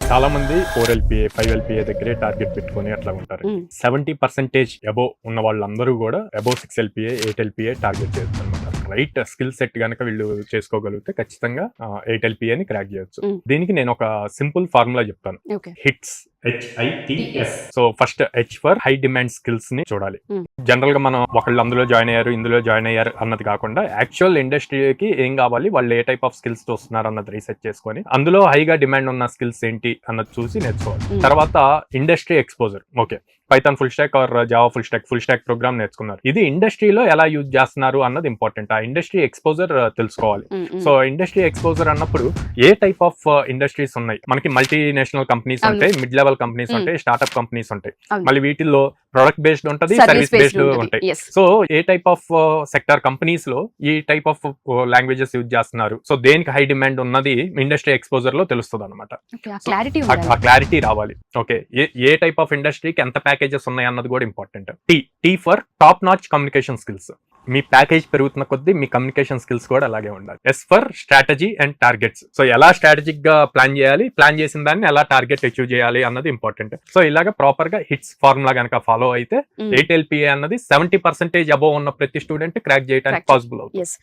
చాలా మంది 4 LPA 5 LPA దగ్గరే టార్గెట్ పెట్టుకొని అట్లా ఉంటారు. 70% అబోవ్ ఉన్న వాళ్ళందరూ కూడా అబోవ్ 6 LPA 8 LPA టార్గెట్ చేయొచ్చు అనమాట. రైట్ స్కిల్ సెట్ గనక వీళ్ళు చేసుకోగలిగితే ఖచ్చితంగా 8 LPA ని క్రాక్ చేయొచ్చు. దీనికి నేను ఒక సింపుల్ ఫార్ములా చెప్తాను. Hits HITS. So first H for high demand skills ని చూడాలి. జనరల్ గా మనం ఒకళ్ళు అందులో జాయిన్ అయ్యారు ఇందులో జాయిన్ అయ్యారు అన్నది కాకుండా యాక్చువల్ ఇండస్ట్రీకి ఏం కావాలి, వాళ్ళు ఏ టైప్ ఆఫ్ స్కిల్స్ చూస్తున్నారు అన్నది రీసెర్చ్ చేసుకొని అందులో హైగా డిమాండ్ ఉన్న స్కిల్స్ ఏంటి అన్నది చూసి నేర్చుకోవాలి. తర్వాత industry exposure. Okay, Python full stack or Java full stack program నేర్చుకున్నారు. ఇది ఇండస్ట్రీలో ఎలా యూజ్ చేస్తున్నారు అన్నది ఇంపార్టెంట్. ఆ ఇండస్ట్రీ ఎక్స్పోజర్ తెలుసుకోవాలి. సో ఇండస్ట్రీ ఎక్స్పోజర్ అన్నప్పుడు ఏ టైప్ ఆఫ్ ఇండస్ట్రీస్ ఉన్నాయి మనకి? మల్టీనేషనల్ కంపెనీస్ ఉంటాయి, మిడ్ లెవెల్ కంపెనీస్ ఉంటాయి, స్టార్ట్అప్ కంపెనీస్ ఉంటాయి. మళ్ళీ వీటిల్లో ప్రొడక్ట్ బేస్డ్ ఉంటుంది, సర్వీస్ బేస్డ్ ఉంటాయి. సో ఏ టైప్ ఆఫ్ సెక్టర్ కంపెనీస్ లో ఈ టైప్ ఆఫ్ లాంగ్వేజెస్ యూజ్ చేస్తున్నారు, సో దేనికి హై డిమాండ్ ఉన్నది ఇండస్ట్రీ ఎక్స్పోజర్ లో తెలుస్తుంది అనమాట. ఆ క్లారిటీ రావాలి. ఓకే, ఏ టైప్ ఆఫ్ ఇండస్ట్రీకి ఎంత ప్యాకేజెస్ ఉన్నాయి అన్నది కూడా important. T for top notch communication skills. మీ ప్యాకేజ్ పెరుగుతున్న కొద్దీ మీ కమ్యూనికేషన్ స్కిల్స్ కూడా అలాగే ఉండాలి. S for strategy and targets. So ఎలా స్ట్రాటజిక్ గా ప్లాన్ చేయాలి, ప్లాన్ చేసిన దాన్ని ఎలా టార్గెట్ అచీవ్ చేయాలి అన్నది ఇంపార్టెంట్. సో ఇలాగా ప్రాపర్ గా హిట్స్ ఫార్ములా కనుక ఫాలో అయితే 8 LPA అన్నది 70% అబోవ్ ఉన్న ప్రతి స్టూడెంట్ క్రాక్ చేయడానికి పాసిబుల్ అవుతుంది.